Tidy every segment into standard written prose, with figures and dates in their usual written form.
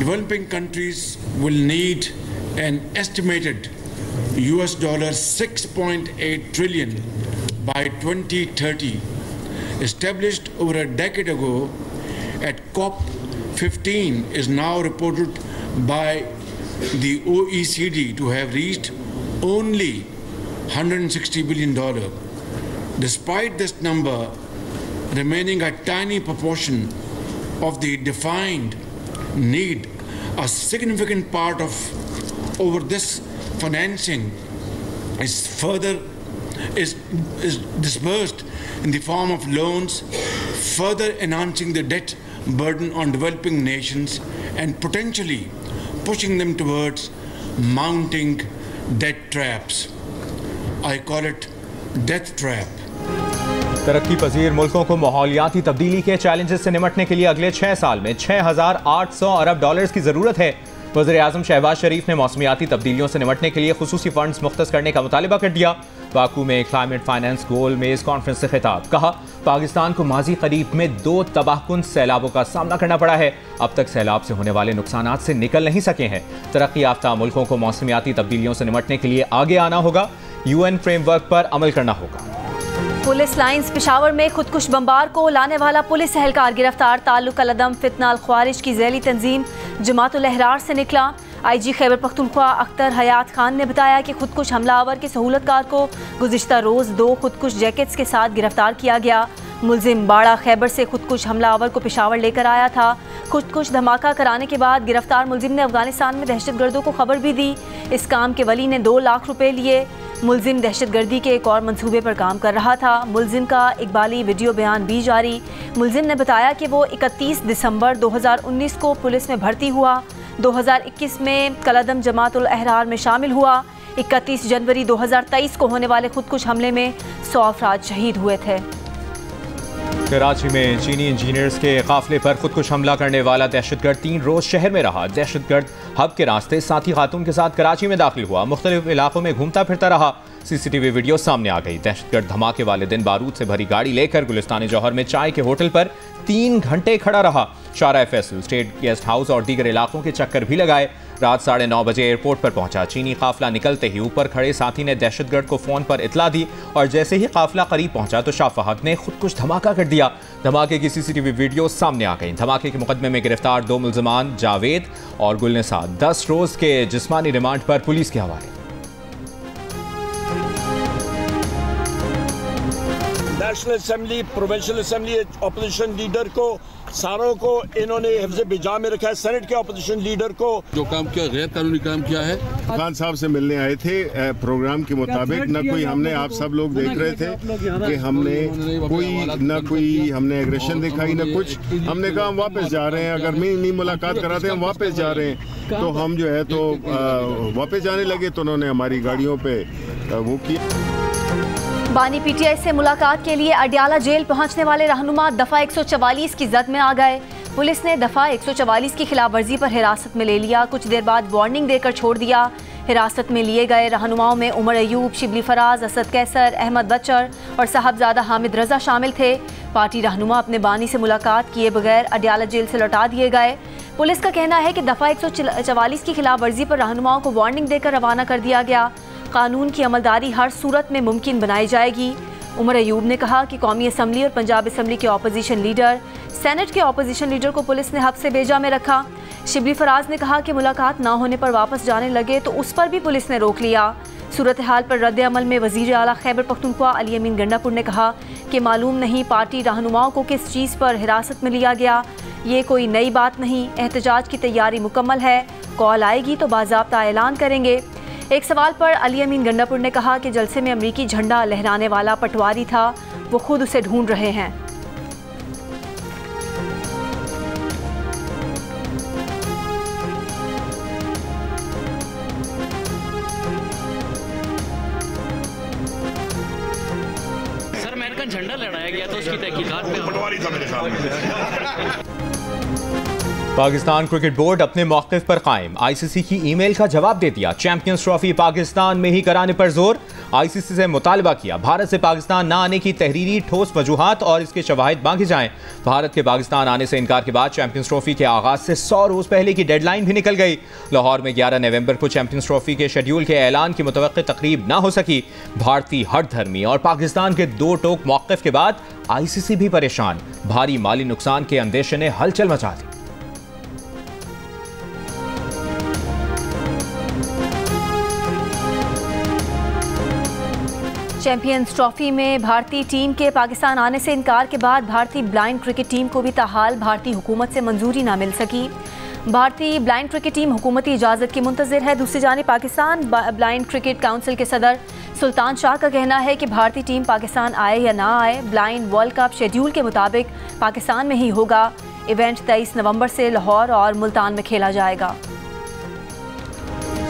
developing countries will need an estimated $6.8 trillion by 2030, established over a decade ago at COP15, is now reported by the OECD to have reached only $160 billion. Despite this number remaining a tiny proportion of the defined need, a significant part of over this financing is disbursed in the form of loans, further enhancing the debt burden on developing nations and potentially pushing them towards mounting debt traps. I call it death trap. तरक्की पजीर मुल्कों को माहौलियाती तब्दीली के challenges से निपटने के लिए अगले 6 साल में $6,800 अरब की जरूरत है। वज़ीर आज़म शहबाज शरीफ ने मौसमियाती तब्दीलियों से निपटने के लिए खुसूसी फंड्स मुख्तस करने का मुतालिबा कर दिया। बाकू में क्लाइमेट फाइनेंस गोल मेज कॉन्फ्रेंस से खिताब, कहा पाकिस्तान को माजी करीब में 2 तबाहकुन सैलाबों का सामना करना पड़ा है, अब तक सैलाब से होने वाले नुकसानात से निकल नहीं सके हैं। तरक्की याफ्ता मुल्कों को मौसमियाती तब्दीलियों से निपटने के लिए आगे आना होगा, UN फ्रेमवर्क पर अमल करना होगा। पुलिस लाइंस पेशावर में खुदकुश बम्बार को लाने वाला पुलिस एहलकार गिरफ्तार। ताल्लुक कलदम फितना अल ख्वारिज की ज़ैली तंजीम जमातुल अहरार से निकला। IG खैबर पख्तूनख्वा अख्तर हयात खान ने बताया कि खुदकुश हमलावर के सहूलतकार को गुज़िश्ता रोज़ 2 खुदकुश जैकेट्स के साथ गिरफ्तार किया गया। मुलजिम बाड़ा खैबर से खुदकुश हमलावर को पेशावर लेकर आया था। खुदकुश धमाका कराने के बाद गिरफ्तार मुलजिम ने अफगानिस्तान में दहशतगर्दों को खबर भी दी। इस काम के वली ने 2 लाख रुपए लिए। मुलजिम दहशतगर्दी के एक और मंसूबे पर काम कर रहा था। मुलजिम का इकबाली वीडियो बयान भी जारी। मुलजिम ने बताया कि वो 31 दिसंबर 2019 को पुलिस में भर्ती हुआ, 2021 में कलदम जमातुल अहरार में शामिल हुआ। 31 जनवरी 2023 को होने वाले खुदकुश हमले में 100 अफराद शहीद हुए थे। कराची में चीनी इंजीनियर्स के काफिले पर खुदकुश हमला करने वाला दहशतगर्द 3 रोज शहर में रहा। दहशतगर्द हब के रास्ते साथी खातून के साथ कराची में दाखिल हुआ, मुख्तलिफ इलाकों में घूमता फिरता रहा। CCTV वीडियो सामने आ गई। दहशतगर्द धमाके वाले दिन बारूद से भरी गाड़ी लेकर गुलिस्तान जौहर में चाय के होटल पर 3 घंटे खड़ा रहा। शारा फैसल, स्टेट गेस्ट हाउस और दीगर इलाकों के चक्कर भी लगाए। रात 9:30 बजे एयरपोर्ट पर पहुंचा। चीनी काफिला निकलते ही ऊपर खड़े साथी ने दहशतगर्द को फोन पर इतला दी और जैसे ही काफिला करीब पहुंचा तो शाह फहद ने खुदकुश धमाका कर दिया। धमाके की CCTV वीडियो सामने आ गई। धमाके के मुकदमे में गिरफ्तार 2 मुलजमान जावेद और गुलनिसा 10 रोज के जिस्मानी रिमांड पर पुलिस के हवाले। National assembly, provincial assembly opposition leader को सारों को इन्होंने हिफ्ज़ बिजा में रखा है। सेनेट के अपोजिशन लीडर को जो काम किया, गैर कानूनी काम किया है। खान साहब से मिलने आए थे प्रोग्राम के मुताबिक। न कोई हमने, आप सब लोग देख रहे थे कि हमने हमने एग्रेशन दिखाई, न कुछ। हमने कहा हम वापस जा रहे हैं, अगर नहीं मुलाकात कराते हम वापस जा रहे हैं। तो हम जो है तो वापस जाने लगे तो उन्होंने हमारी गाड़ियों पे वो किया। बानी PTI से मुलाकात के लिए अडयाला जेल पहुंचने वाले रहनुमा दफ़ा 144 की जद में आ गए। पुलिस ने दफ़ा 144 की खिलाफ वर्जी पर हिरासत में ले लिया। कुछ देर बाद वार्निंग देकर छोड़ दिया। हिरासत में लिए गए रहनुमाओं में उमर अयूब, शिबली फराज, असद कैसर, अहमद बचर और साहबजादा हामिद रजा शामिल थे। पार्टी रहनुमा अपने बानी से मुलाकात किए बगैर अडयाला जेल से लौटा दिए गए। पुलिस का कहना है कि दफ़ा 144 की खिलाफ वर्जी पर रहनुमाओं को वार्निंग देकर रवाना कर दिया गया। कानून की अमलदारी हर सूरत में मुमकिन बनाई जाएगी। उमर अयूब ने कहा कि कौमी असम्बली और पंजाब असम्बली के अपोजिशन लीडर, सेनेट के अपोजिशन लीडर को पुलिस ने हब्स से बेजा में रखा। शिबली फराज ने कहा कि मुलाकात ना होने पर वापस जाने लगे तो उस पर भी पुलिस ने रोक लिया। सूरत हाल पर रद्द अमल में वज़ीर आला खैबर पख्तूनख्वा अली अमीन गंडापुर ने कहा कि मालूम नहीं पार्टी रहनुमाओं को किस चीज़ पर हिरासत में लिया गया। ये कोई नई बात नहीं, एहतजाज की तैयारी मुकम्मल है, कॉल आएगी तो बाज़ाब्ता ऐलान करेंगे। एक सवाल पर अली अमीन गंडापुर ने कहा कि जलसे में अमरीकी झंडा लहराने वाला पटवारी था, वो खुद उसे ढूंढ रहे हैं। सर, अमेरिकन झंडा लहराया गया तो उसकी तहकीकात में पटवारी था मेरे ख्याल में। पाकिस्तान क्रिकेट बोर्ड अपने मौक़िफ़ पर कायम। ICC की ईमेल का जवाब दे दिया। चैंपियंस ट्रॉफी पाकिस्तान में ही कराने पर जोर। ICC से मुतालबा किया भारत से पाकिस्तान न आने की तहरीरी ठोस वजूहात और इसके शवाहिद मांगे जाएं। भारत के पाकिस्तान आने से इनकार के बाद चैंपियंस ट्रॉफी के आगाज से 100 रोज पहले की डेडलाइन भी निकल गई। लाहौर में 11 नवंबर को चैंपियंस ट्रॉफी के शेड्यूल के ऐलान की मुतवक्की तकरीब न हो सकी। भारतीय हठधर्मी और पाकिस्तान के दो टोक मौक़िफ़ के बाद ICC भी परेशान। भारी माली नुकसान के अंदेशे ने हलचल मचा दी। चैंपियंस ट्रॉफी में भारतीय टीम के पाकिस्तान आने से इनकार के बाद भारतीय ब्लाइंड क्रिकेट टीम को भी ताहाल भारतीय हुकूमत से मंजूरी ना मिल सकी। भारतीय ब्लाइंड क्रिकेट टीम हुकूमती इजाज़त की मुंतज़िर है। दूसरी जानिब पाकिस्तान ब्लाइंड क्रिकेट काउंसिल के सदर सुल्तान शाह का कहना है कि भारतीय टीम पाकिस्तान आए या ना आए, ब्लाइंड वर्ल्ड कप शेड्यूल के मुताबिक पाकिस्तान में ही होगा। इवेंट 23 नवंबर से लाहौर और मुल्तान में खेला जाएगा।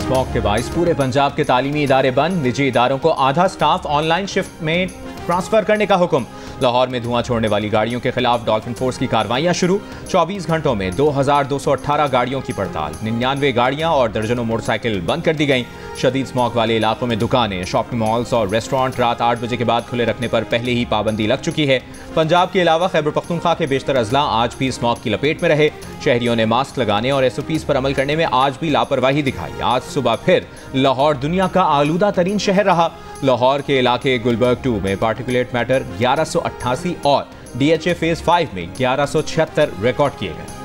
स्मॉग के बाइस पूरे पंजाब के तालीमी इदारे बंद। निजी इदारों को आधा स्टाफ ऑनलाइन शिफ्ट में ट्रांसफर करने का हुक्म। लाहौर में धुआं छोड़ने वाली गाड़ियों के खिलाफ डॉल्फिन फोर्स की कार्रवाइयां शुरू। 24 घंटों में 2218 गाड़ियों की पड़ताल। 99 गाड़ियां और दर्जनों मोटरसाइकिल बंद कर दी गईं। शदीद स्मॉग वाले इलाकों में दुकानें, शॉपिंग मॉल्स और रेस्टोरेंट रात 8 बजे के बाद खुले रखने पर पहले ही पाबंदी लग चुकी है। पंजाब के अलावा खैबर पख्तूनख्वा के बेशतर अजला आज भी स्मॉग की लपेट में रहे। शहरियों ने मास्क लगाने और SOPs पर अमल करने में आज भी लापरवाही दिखाई। आज सुबह फिर लाहौर दुनिया का आलूदा तरीन शहर रहा। लाहौर के इलाके गुलबर्ग 2 में पार्टिकुलेट मैटर 1188 और DHA फेज 5 में 1176 रिकॉर्ड किए गए।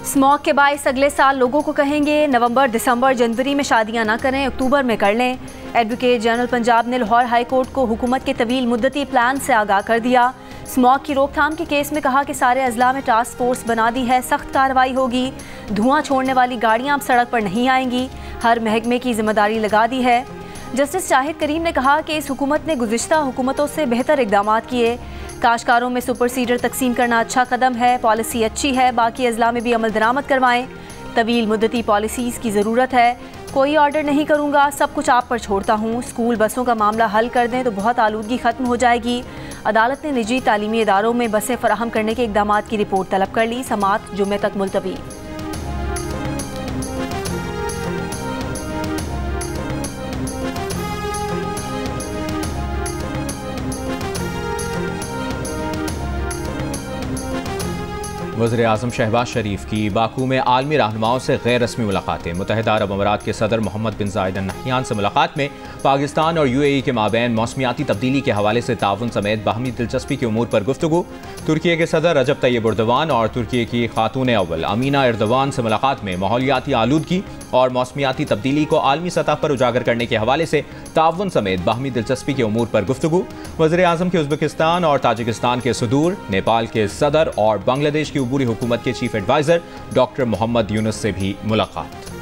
स्मॉग के बाइस अगले साल लोगों को कहेंगे नवंबर, दिसंबर, जनवरी में शादियां ना करें, अक्टूबर में कर लें। एडवोकेट जनरल पंजाब ने लाहौर हाई कोर्ट को हुकूमत के तवील मुद्दती प्लान से आगाह कर दिया। स्मॉग की रोकथाम के केस में कहा कि सारे अजला में टास्क फोर्स बना दी है, सख्त कार्रवाई होगी। धुआं छोड़ने वाली गाड़ियां अब सड़क पर नहीं आएंगी, हर महकमे की जिम्मेदारी लगा दी है। जस्टिस शाहिद करीम ने कहा कि इस हुकूमत ने गुज़िश्ता हुकूमतों से बेहतर इकदाम किए। काश्तकारों में सुपर सीडर तकसीम करना अच्छा कदम है, पॉलिसी अच्छी है, बाकी अजला में भी अमल दरामद करवाएं। तवील मुद्दती पॉलिसीज़ की ज़रूरत है। कोई ऑर्डर नहीं करूँगा, सब कुछ आप पर छोड़ता हूँ। स्कूल बसों का मामला हल कर दें तो बहुत आलूदगी ख़त्म हो जाएगी। अदालत ने निजी तालीमी इदारों में बसें फराहम करने के इक़दाम की रिपोर्ट तलब कर ली। समाअत जुम्मे तक मुलतवी। वज़ीर आज़म शहबाज शरीफ की बाकू में आलमी रहनुमाओं से गैर रस्मी मुलाकातें। मुत्तहिदा अरब अमारात के सदर मोहम्मद बिन ज़ायद अल नहयान से मुलाकात में पाकिस्तान और UAE के माबैन मौसमियाती तब्दीली के हवाले से ताउन समेत बाहमी दिलचस्पी के उमूर पर गुफ्तगू। तुर्की के सदर रजब तैयब एर्दोगान और तुर्की की खातून अव्वल अमीना एर्दोगान से मुलाकात में माहौलियाती आलूदगी और मौसमियाती तब्दीली को आलमी सतह पर उजागर करने के हवाले से ताउन समेत बाहमी दिलचस्पी के उमूर पर गुफ्तगू। वज़ीर आज़म के उज़्बेकिस्तान और ताजिकिस्तान के सदूर, नेपाल के सदर और बांग्लादेश की अबूरी हुकूमत के chief adviser doctor Muhammad Yunus से भी मुलाकात।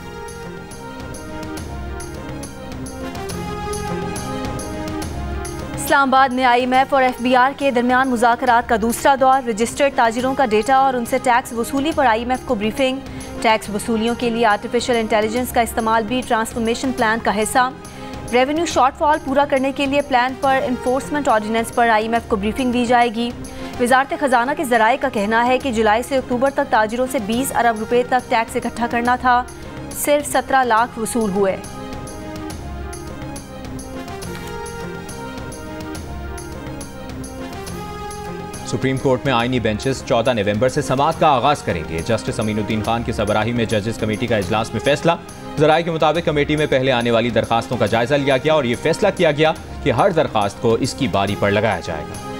इस्लामाबाद में IMF और FBR के दरमियान मुज़ाकरात का दूसरा दौर। रजिस्टर्ड ताजिरों का डेटा और उनसे टैक्स वसूली पर IMF को ब्रीफिंग। टैक्स वसूलियों के लिए आर्टिफिशियल इंटेलिजेंस का इस्तेमाल भी ट्रांसफॉर्मेशन प्लान का हिस्सा। रेवेन्यू शॉर्टफॉल पूरा करने के लिए प्लान पर इन्फोर्समेंट ऑर्डिनेंस पर IMF को ब्रीफिंग दी जाएगी। वज़ारत ख़जाना के ज़राए का कहना है कि जुलाई से अक्टूबर तक ताजिरों से 20 अरब रुपए तक टैक्स इकट्ठा करना था, सिर्फ 17 लाख वसूल हुए। सुप्रीम कोर्ट में आईनी बेंचेस 14 नवंबर से समाअत का आगाज करेंगे। जस्टिस अमीनुद्दीन खान की सरबराही में जजेस कमेटी का इजलास में फैसला। ज़राए के मुताबिक कमेटी में पहले आने वाली दरखास्तों का जायजा लिया गया और ये फैसला किया गया कि हर दरखास्त को इसकी बारी पर लगाया जाएगा।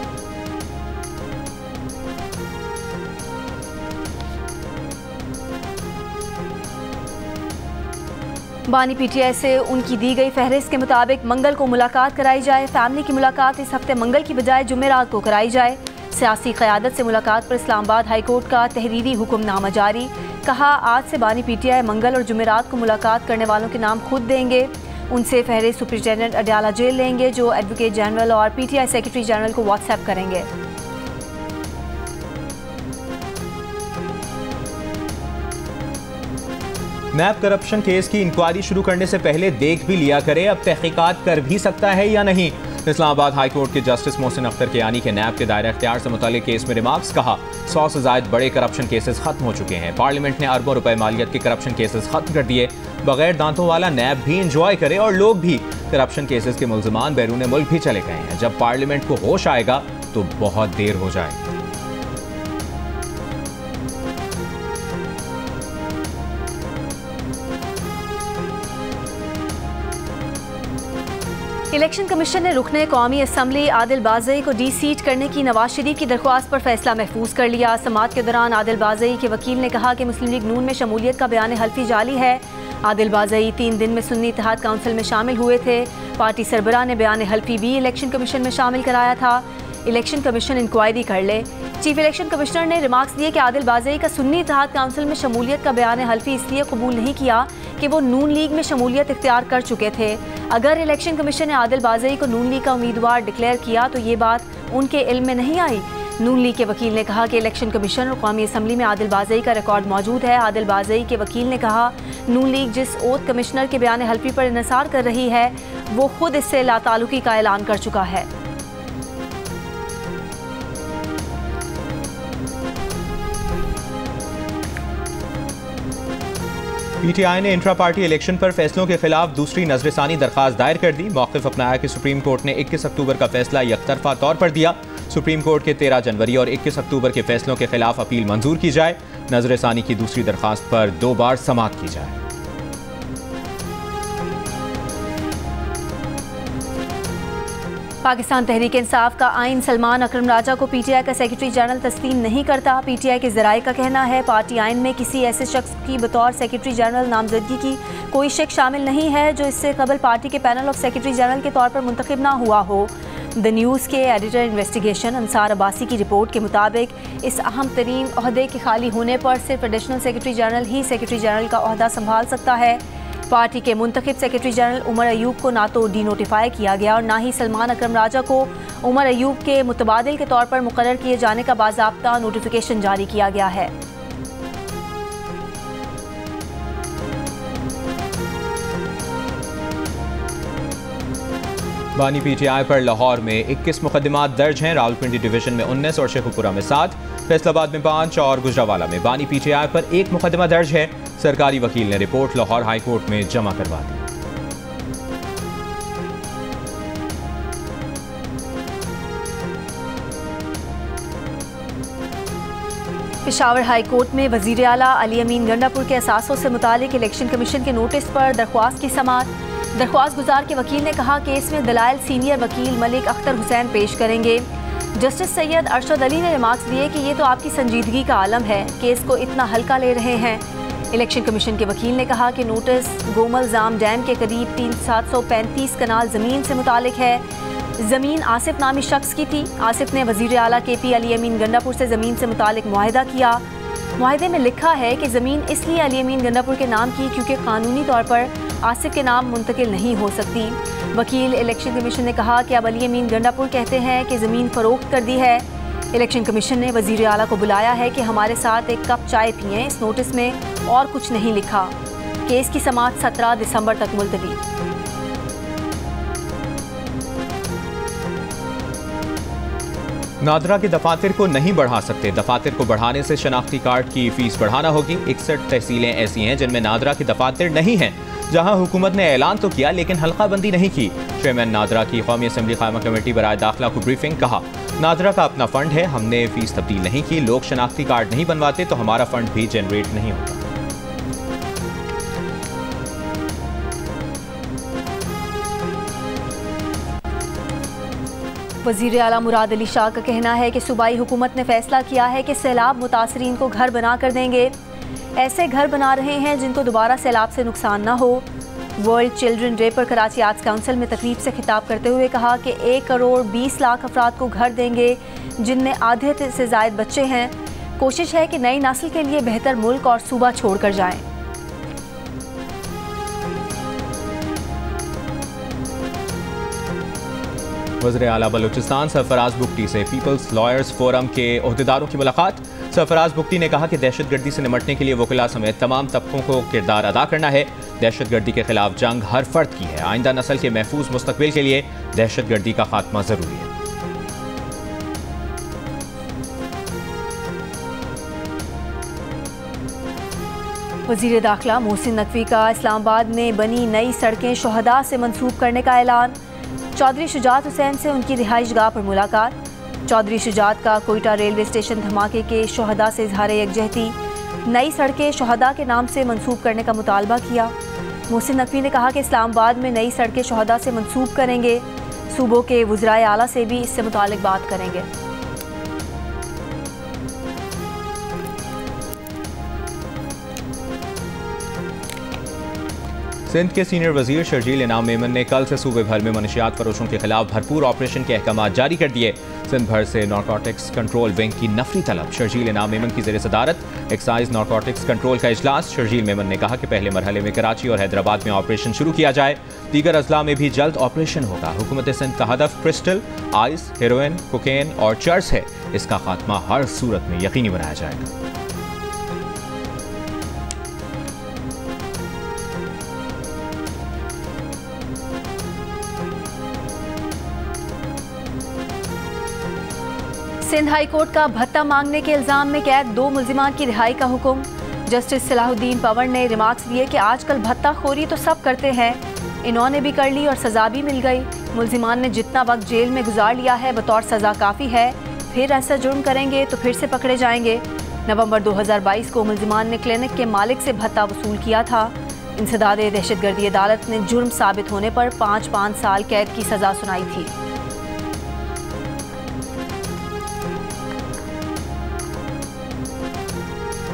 बानी PTI से उनकी दी गई फहरिस्त के मुताबिक मंगल को मुलाकात कराई जाए। फैमिली की मुलाकात इस हफ्ते मंगल की बजाय जुमेरात को कराई जाए। सियासी क़यादत से मुलाकात पर इस्लामाबाद हाई कोर्ट का तहरीरी हुक्मनामा जारी। कहा, आज से बानी PTI मंगल और जुमेरात को मुलाकात करने वालों के नाम खुद देंगे। उनसे फहरिस्त सुप्रिटेंडेंट अडयाला जेल लेंगे, जो एडवोकेट जनरल और PTI सेक्रेटरी जनरल को व्हाट्सएप करेंगे। नैब करप्शन केस की इंक्वायरी शुरू करने से पहले देख भी लिया करे अब तहकीकात कर भी सकता है या नहीं। इस्लामाबाद हाई कोर्ट के जस्टिस मोहसिन अख्तर कियानी के नैब के दायरा इख्तियार से मुताल्लिक केस में रिमार्क्स। कहा 100 से ज़ायद बड़े करप्शन केसेस खत्म हो चुके हैं। पार्लियामेंट ने अरबों रुपए मालियत के करप्शन केसेस खत्म कर दिए। बगैर दांतों वाला नैब भी इंजॉय करे और लोग भी। करप्शन केसेस के मुल्ज़िमान बैरून मुल्क भी चले गए हैं। जब पार्लियामेंट को होश आएगा तो बहुत देर हो जाएगी। इलेक्शन कमीशन ने रुकने कौमी असम्बली आदिल बाज़ई को डी सीट करने की नवाज शरीफ की दरख्वास्त पर फैसला महफूज कर लिया। समाअत के दौरान आदिल बाज़ई के वकील ने कहा कि मुस्लिम लीग नून में शमूलियत का बयान हल्फी जाली है। आदिल बाज़ई 3 दिन में सुन्नी इत्तेहाद काउंसिल में शामिल हुए थे। पार्टी सरबराह ने बयान हल्फी भी इलेक्शन कमीशन में शामिल कराया था। इलेक्शन कमीशन इंक्वायरी कर ले। चीफ इलेक्शन कमिश्नर ने रिमार्क्स दिए कि आदिल बाज़ई का सुन्नी इत्तेहाद काउंसिल में शमूलियत का बयान हल्फी इसलिए कबूल नहीं किया कि वो नून लीग में शमूलियत इख्तियार कर चुके थे। अगर इलेक्शन कमीशन ने आदिल बाज़ई को नून लीग का उम्मीदवार डिक्लेयर किया तो ये बात उनके इल्म में नहीं आई। नून लीग के वकील ने कहा कि इलेक्शन कमीशन और कौमी असम्बली में आदिल बाज़ई का रिकॉर्ड मौजूद है। आदिल बाज़ई के वकील ने कहा नून लीग जिस ओथ कमिश्नर के बयान हल्फी पर इन्हिसार कर रही है वो खुद इससे लाताल्लुकी का ऐलान कर चुका है। पीटीआई ने इंट्रा पार्टी इलेक्शन पर फैसलों के खिलाफ दूसरी नजरसानी दरखास्त दायर कर दी। मौक़िफ़ अपनाया कि सुप्रीम कोर्ट ने 21 अक्टूबर का फैसला यकतरफा तौर पर दिया। सुप्रीम कोर्ट के 13 जनवरी और 21 अक्टूबर के फैसलों के खिलाफ अपील मंजूर की जाए। नजरसानी की दूसरी दरखास्त पर 2 बार समाअत की जाए। पाकिस्तान तहरीक इंसाफ का आइन सलमान अकरम राजा को पीटीआई का सेक्रेटरी जनरल तस्लीम नहीं करता। पीटीआई के ज़राए का कहना है पार्टी आइन में किसी ऐसे शख्स की बतौर सेक्रेटरी जनरल नामजदगी की कोई शेख शामिल नहीं है जो इससे कबल पार्टी के पैनल ऑफ सेक्रेटरी जनरल के तौर पर मुंतखब ना हुआ हो। द न्यूज़ के एडिटर इन्वेस्टिगेशन अंसार अब्बासी की रिपोर्ट के मुताबिक इस अहम तरीन ओहदे के खाली होने पर सिर्फ एडिशनल सेक्रेटरी जनरल ही सेक्रेटरी जनरल का ओहदा संभाल सकता है। पार्टी के मुंतखब सेक्रेटरी जनरल उमर अयूब को ना तो डी नोटिफाई किया गया और ना ही सलमान अकरम राजा को उमर अयूब के मुतबादिल के तौर पर मुकर्रर किए जाने का बाज़ाब्ता नोटिफिकेशन जारी किया गया है। बानी पीटीआई पर लाहौर में 21 मुकदमात दर्ज हैं। रावलपिंडी डिवीजन में 19 और शेखुपुरा में 7, फैसलाबाद में 5 और गुजरावाला में। बानी पीटीआई पर 1 मुकदमा दर्ज है। सरकारी वकील ने रिपोर्ट लाहौर हाई कोर्ट में जमा करवा दी। पेशावर हाई कोर्ट में वजीर आला अली अमीन गंडापुर के असासों से मुतालिक इलेक्शन कमीशन के नोटिस पर दरख्वास्त की समाअत। दरख्वास्त गुजार के वकील ने कहा केस में दलाइल सीनियर वकील मलिक अख्तर हुसैन पेश करेंगे। जस्टिस सैयद अरशद अली ने रिमार्क्स दिए कि ये तो आपकी संजीदगी का आलम है, केस को इतना हल्का ले रहे हैं। इलेक्शन कमीशन के वकील ने कहा कि नोटिस गोमल जाम डैम के करीब 735 कनाल ज़मीन से मुतालिक है। ज़मीन आसिफ नामी शख्स की थी। आसिफ ने वज़ीर आला KP अली अमीन गंडापुर से ज़मीन से मुतालिक मुआहिदा किया। मुआहिदे में लिखा है कि ज़मीन इसलिए अली अमीन गंडापुर के नाम की क्योंकि कानूनी तौर पर आसिफ के नाम मुंतकिल नहीं हो सकती। वकील इलेक्शन कमीशन ने कहा कि अब अली अमीन गंडापुर कहते हैं कि ज़मीन फ़रोख्त कर दी है। इलेक्शन कमीशन ने वज़ीर आला को बुलाया है कि हमारे साथ एक कप चाय पिएं। इस नोटिस में और कुछ नहीं लिखा। केस की समाअत 17 दिसंबर तक मुलतवी। नादरा के दफातर को नहीं बढ़ा सकते। दफातर को बढ़ाने से शनाख्ती कार्ड की फीस बढ़ाना होगी। 61 तहसीलें ऐसी हैं जिनमें नादरा के दफातर नहीं हैं, जहां हुकूमत ने ऐलान तो किया लेकिन हल्का बंदी नहीं की। चेयरमैन नादरा की कौमी असम्बली कायमा कमेटी बराए दाखिला को ब्रीफिंग। कहा नादरा का अपना फंड है, हमने फीस तब्दील नहीं की। लोग शनाख्ती कार्ड नहीं बनवाते तो हमारा फंड भी जनरेट नहीं होता। वज़ीर आला मुराद अली शाह का कहना है कि सूबाई हुकूमत ने फैसला किया है कि सैलाब मुतासरीन को घर बना कर देंगे। ऐसे घर बना रहे हैं जिनको दोबारा सैलाब से नुकसान ना हो। वर्ल्ड चिल्ड्रन डे पर कराची आर्ट्स काउंसिल में तकरीब से खिताब करते हुए कहा कि 1 करोड़ 20 लाख अफराद को घर देंगे जिनमें आधे से ज़ायद बच्चे हैं। कोशिश है कि नई नस्ल के लिए बेहतर मुल्क और सूबा छोड़ कर जाएँ। वज़ीर आला बलूचिस्तान सरफराज बुगटी से पीपल्स लॉयर्स फोरम के ओहदेदारों की मुलाकात। सरफराज बुख्ती ने कहा कि दहशतगर्दी से निपटने के लिए वकीला समेत तमाम तबकों को किरदार अदा करना है। दहशतगर्दी के खिलाफ जंग हर फर्द की है। आइंदा नस्ल के महफूज मुस्तकबिल के लिए दहशतगर्दी का खात्मा जरूरी है। वज़ीर दाखिला मोहसिन नकवी का इस्लामाबाद में बनी नई सड़कें शोहदा से मंसूब करने का ऐलान। चौधरी शुजात हुसैन से उनकी रिहाइश गाह पर मुलाकात। चौधरी शुजात का कोयटा रेलवे स्टेशन धमाके के शोहदा से इजहार यकजहती। नई सड़कें शोहदा के नाम से मंसूब करने का मुतालबा किया। मोहसिन नकवी ने कहा कि इस्लामाबाद में नई सड़कें शोहदा से मंसूब करेंगे। सूबों के वज़राए आला से भी इससे मुतालिक बात करेंगे। सिंध के सीनियर वजीर शर्जील इनाम मेमन ने कल से सूबे भर में मनशियात फरोशों के खिलाफ भरपूर ऑपरेशन के अहकाम जारी कर दिए। सिंध भर से नारकोटिक्स कंट्रोल विंग की नफरी तलब। शर्जील इनाम मेमन की ज़ेर सदारत एक्साइज नारकोटिक्स कंट्रोल का इजलास। शर्जील मेमन ने कहा कि पहले मरहले में कराची और हैदराबाद में ऑपरेशन शुरू किया जाए। दीगर अजला में भी जल्द ऑपरेशन होगा। हुकूमत सिंध का हदफ क्रिस्टल, आइस, हेरोइन, कोकेन और चर्स है। इसका खात्मा हर सूरत में यकीनी बनाया जाएगा। सिंध हाई कोर्ट का भत्ता मांगने के इल्जाम में कैद 2 मुल्जिमान की रिहाई का हुक्म। जस्टिस सलाहुद्दीन पवन ने रिमार्क्स दिए कि आजकल भत्ता खोरी तो सब करते हैं, इन्होंने भी कर ली और सज़ा भी मिल गई। मुल्जिमान ने जितना वक्त जेल में गुजार लिया है बतौर सज़ा काफ़ी है, फिर ऐसा जुर्म करेंगे तो फिर से पकड़े जाएंगे। नवंबर 2022 को मुल्जिमान ने क्लिनिक के मालिक से भत्ता वसूल किया था। इंसदाद दहशतगर्दी अदालत ने जुर्म साबित होने पर 5 साल कैद की सज़ा सुनाई थी।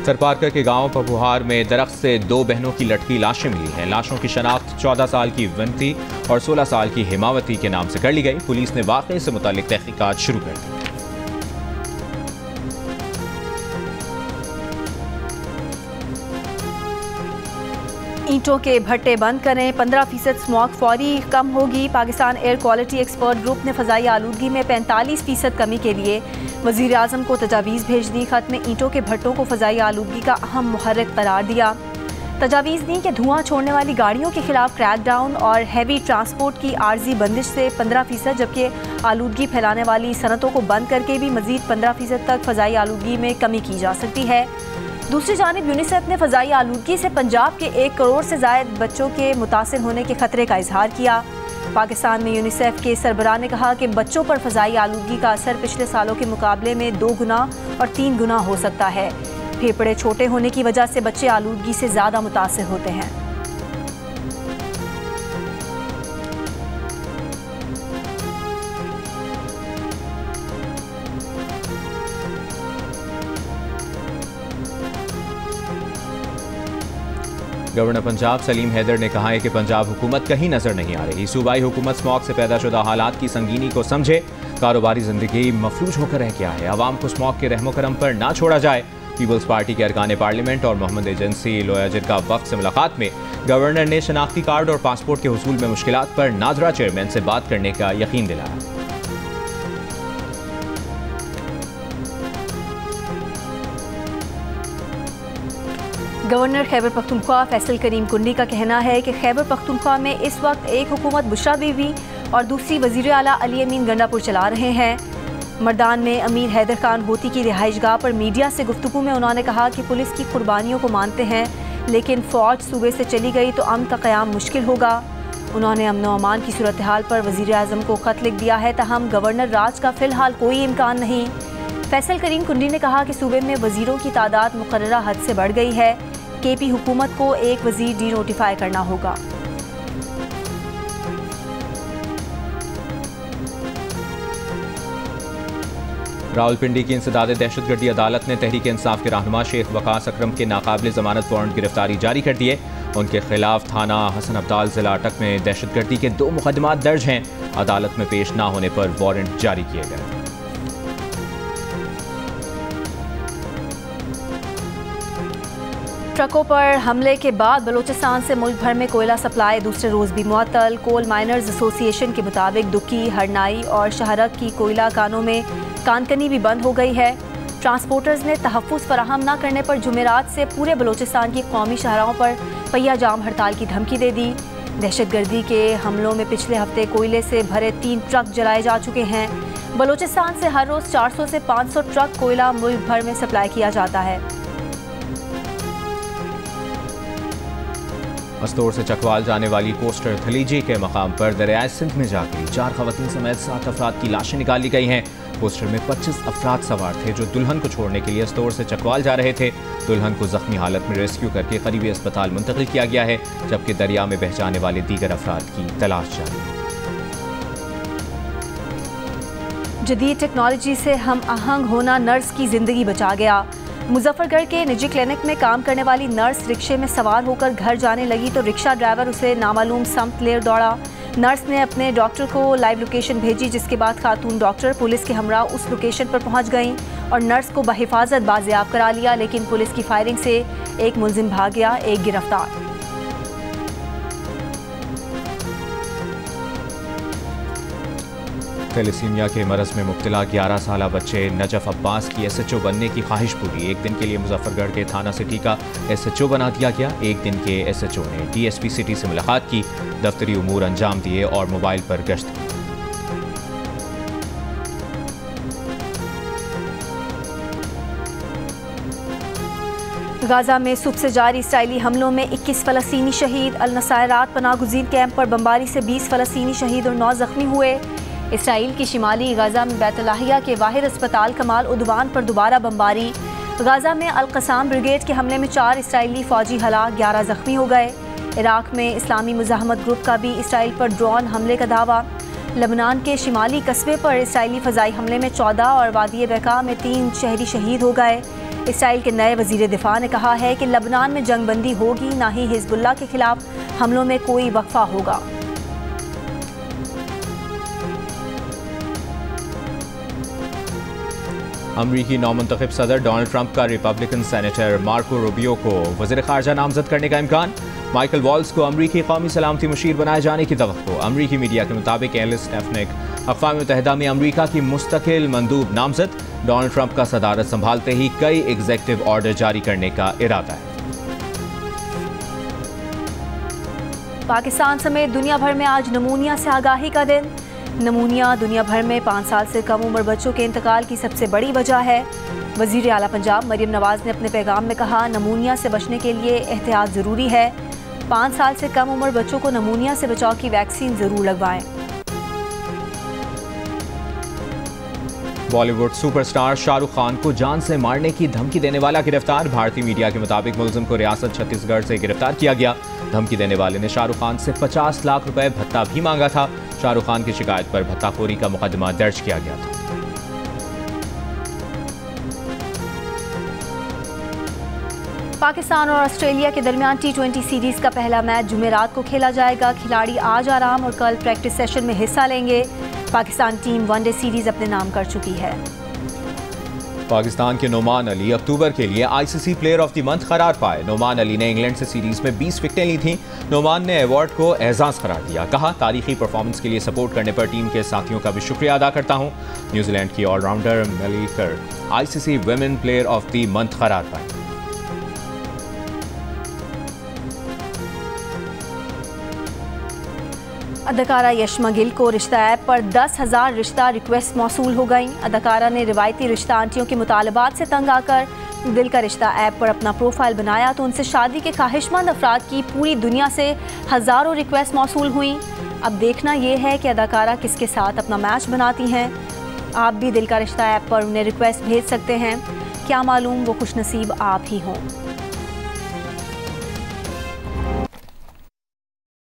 सरपारकर के गांव पपुहार में दरख्त से 2 बहनों की लटकी लाशें मिली हैं। लाशों की शनाख्त 14 साल की विनती और 16 साल की हिमावती के नाम से कर ली गई। पुलिस ने वाक़े से मुतालिक तहकीकात शुरू कर दी। ईंटों के भट्टे बंद करें, 15% स्मॉग फौरी कम होगी। Pakistan air quality expert group ने फ़ज़ाई आलूदगी में 45% कमी के लिए वज़ीर आज़म को तजावीज़ भेज दी। ख़त में ईंटों के भट्टों को फ़ज़ाई आलूदगी का अहम मुहर्रिक करार दिया। तजावीज़ दी कि धुआं छोड़ने वाली गाड़ियों के खिलाफ क्रैकडाउन और हैवी ट्रांसपोर्ट की आर्जी बंदिश से 15%, जबकि आलूदगी फैलाने वाली सनतों को बंद करके भी मज़ीद 15% तक फ़ज़ाई आलूदगी में कमी की जा सकती है। दूसरी जानिब यूनिसेफ ने फ़ज़ाई आलूदगी से पंजाब के 1 करोड़ से ज़ायद बच्चों के मुतासिर होने के खतरे का इजहार किया। पाकिस्तान में यूनिसेफ के सरबराह ने कहा कि बच्चों पर फ़ज़ाई आलूदगी का असर पिछले सालों के मुकाबले में 2 गुना और 3 गुना हो सकता है। फेफड़े छोटे होने की वजह से बच्चे आलूदगी से ज़्यादा मुतासिर होते हैं। गवर्नर पंजाब सलीम हैदर ने कहा है कि पंजाब हुकूमत कहीं नजर नहीं आ रही। सूबाई हुकूमत स्मॉग से पैदा शुदा हालात की संगीनी को समझे। कारोबारी जिंदगी मफलूज होकर रह गया है। आवाम को स्मॉग के रहमो करम पर ना छोड़ा जाए। पीपल्स पार्टी के अरकान पार्लियामेंट और मोहम्मद एजेंसी लोयाजिर का वफ्द से मुलाकात में गवर्नर ने शनाख्ती कार्ड और पासपोर्ट के हुसूल में मुश्किलात पर नाजरा चेयरमैन से बात करने का यकीन दिलाया। गवर्नर खैबर पख्तूनख्वा फैसल करीम कुंडी का कहना है कि खैबर पख्तूनख्वा में इस वक्त एक हुकूमत बुशरा बीवी और दूसरी वज़ीर आला अली अमीन गंडापुर चला रहे हैं। मर्दान में अमीर हैदर खान होती की रिहाइशगाह पर मीडिया से गुफ्तगू में उन्होंने कहा कि पुलिस की कुर्बानियों को मानते हैं, लेकिन फ़ौज सूबे से चली गई तो अमन का क़याम मुश्किल होगा। उन्होंने अमन व अमान की सूरत हाल पर वज़ीर आज़म को ख़त लिख दिया है, ताहम गवर्नर राज का फ़िलहाल कोई इम्कान नहीं। फैसल करीम कुंडी ने कहा कि सूबे में वज़ीरों की तादाद मुकर्ररा हद से बढ़ गई है। केपी हुकूमत को एक वज़ीर डी नोटिफाई करना होगा। रावलपिंडी की इंसदाद दहशतगर्दी अदालत ने तहरीक इंसाफ के रहनुमा शेख वकास अकरम के नाकाबिल जमानत वारंट गिरफ्तारी जारी कर दिए। उनके खिलाफ थाना हसन अब्दाल जिला अटक में दहशतगर्दी के 2 मुकदमात दर्ज हैं। अदालत में पेश न होने पर वारंट जारी किए गए। ट्रकों पर हमले के बाद बलूचिस्तान से मुल्क भर में कोयला सप्लाई दूसरे रोज़ भी मुअत्तल। कोल माइनर्स एसोसिएशन के मुताबिक दुक्की, हरनाई और शहरक की कोयला कानों में कानकनी भी बंद हो गई है। ट्रांसपोर्टर्स ने तहफ़्फ़ुज़ फराहम न करने पर जुमेरात से पूरे बलूचिस्तान की कौमी शाहराहों पर पहिया जाम हड़ताल की धमकी दे दी। दहशतगर्दी के हमलों में पिछले हफ्ते कोयले से भरे 3 ट्रक जलाए जा चुके हैं। बलूचिस्तान से हर रोज़ 400 से 500 ट्रक कोयला मुल्क भर में सप्लाई किया जाता है। मस्तूर से चकवाल जाने वाली कोस्टर थलीजी के मकाम पर दरियाए सिंध में जा गिरी। 4 खवातीन समेत 7 अफराद की लाशें निकाली गई हैं। कोस्टर में 25 अफराद सवार थे जो दुल्हन को छोड़ने के लिए मस्तूर से चकवाल जा रहे थे। दुल्हन को जख्मी हालत में रेस्क्यू करके करीबी अस्पताल मुंतकिल किया गया है, जबकि दरिया में बह जाने वाले दीगर अफराद की तलाश जारी है। जदीद टेक्नोलॉजी से हम आहंग होना नर्स की जिंदगी बचा गया। मुजफ्फरगढ़ के निजी क्लिनिक में काम करने वाली नर्स रिक्शे में सवार होकर घर जाने लगी तो रिक्शा ड्राइवर उसे नामालूम समत ले दौड़ा। नर्स ने अपने डॉक्टर को लाइव लोकेशन भेजी, जिसके बाद खातून डॉक्टर पुलिस के हमरा उस लोकेशन पर पहुंच गईं और नर्स को बहिफाजत बाजियाब करा लिया, लेकिन पुलिस की फायरिंग से एक मुलजिम भाग गया, एक गिरफ्तार। थैलेसीमिया के मरज में मुब्तला 11 साला बच्चे नजफ अब्बास की SHO बनने की ख्वाहिश पूरी। एक दिन के लिए मुजफ्फरगढ़ के थाना सिटी का SHO बना दिया गया। एक दिन के SHO ने DSP सिटी से मुलाकात की, दफ्तरी उमूर अंजाम दिए और मोबाइल पर गश्त की। गाजा में सुबह से जारी इसराइली हमलों में 21 फ़लस्तीनी शहीद। अल-नसायरात पनाहगुज़ीन कैंप पर बमबारी से 20 फ़लस्तीनी शहीद और 9 ज़ख्मी हुए। इसराइल की शिमाली गाजा में बैतुल्लाहिया के वाहिद अस्पताल कमाल उद्वान पर दोबारा बमबारी। गाजा में अल-क़साम ब्रिगेड के हमले में 4 इसराइली फ़ौजी हलाक, 11 ज़ख्मी हो गए। इराक़ में इस्लामी मुज़ाहमत ग्रुप का भी इसराइल पर ड्रोन हमले का दावा। लबनान के शिमाली कस्बे पर इसराइली फ़ज़ाई हमले में 14 और वादी बेका में 3 शहरी शहीद हो गए। इसराइल के नए वज़ीर दिफा ने कहा है कि लबनान में जंगबंदी होगी, ना ही हिज़्बुल्लाह के खिलाफ हमलों में कोई वक्फा होगा। अमरीकी नौमुंतखब सदर डोनाल्ड ट्रंप का रिपब्लिकन सेनेटर मार्को रूबियो को वज़ीर ख़ारजा नामज़द करने का इम्कान। माइकल वॉल्स को अमरीकी कौमी सलामती मुशीर बनाए जाने की तवक्को। अमरीकी मीडिया के मुताबिक एलिस स्टेफनिक अक़वाम मुत्तहिदा में अमरीका की मुस्तकिल मंदूब नामज़द। डोनाल्ड ट्रंप का सदारत संभालते ही कई एग्जेक्टिव ऑर्डर जारी करने का इरादा है। पाकिस्तान समेत दुनिया भर में आज नमूनिया से आगाही का दिन। नमूनिया दुनिया भर में 5 साल से कम उम्र बच्चों के इंतकाल की सबसे बड़ी वजह है। वज़ीर आला पंजाब मरियम नवाज़ ने अपने पैगाम में कहा, नमूनिया से बचने के लिए एहतियात ज़रूरी है। 5 साल से कम उम्र बच्चों को नमूनिया से बचाव की वैक्सीन ज़रूर लगवाएं। बॉलीवुड सुपरस्टार शाहरुख खान को जान से मारने की धमकी देने वाला गिरफ्तार। भारतीय मीडिया के मुताबिक मुलजिम को रियासत छत्तीसगढ़ से गिरफ्तार किया गया। धमकी देने वाले ने शाहरुख खान से 50 लाख रुपए भत्ता भी मांगा था। शाहरुख खान की शिकायत पर भत्ताखोरी का मुकदमा दर्ज किया गया था। पाकिस्तान और ऑस्ट्रेलिया के दरमियान T20 सीरीज का पहला मैच जुमेरात को खेला जाएगा। खिलाड़ी आज आराम और कल प्रैक्टिस सेशन में हिस्सा लेंगे। पाकिस्तान टीम वनडे सीरीज अपने नाम कर चुकी है। पाकिस्तान के नोमान अली अक्टूबर के लिए ICC player of the month करार पाए। नोमान अली ने इंग्लैंड से सीरीज में 20 विकेटें ली थीं। नोमान ने अवार्ड को एजाज करार दिया। कहा, तारीखी परफॉर्मेंस के लिए सपोर्ट करने पर टीम के साथियों का भी शुक्रिया अदा करता हूं। न्यूजीलैंड की ऑलराउंडर मेली कर्क ICC women player of the month करार पाए। अदाकारा यशमा गिल को रिश्ता ऐप पर 10,000 रिश्ता रिक्वेस्ट मौसूल हो गईं। अदाकारा ने रिवायती रिश्ता आंटियों के मुतालबात से तंग आकर दिल का रिश्ता ऐप पर अपना प्रोफाइल बनाया तो उनसे शादी के ख्वाहिशमंद अफराद की पूरी दुनिया से हज़ारों रिक्वेस्ट मौसूल हुई। अब देखना यह है कि अदाकारा किसके साथ अपना मैच बनाती हैं। आप भी दिल का रिश्ता ऐप पर उन्हें रिक्वेस्ट भेज सकते हैं। क्या मालूम वो खुशनसीब आप ही हों।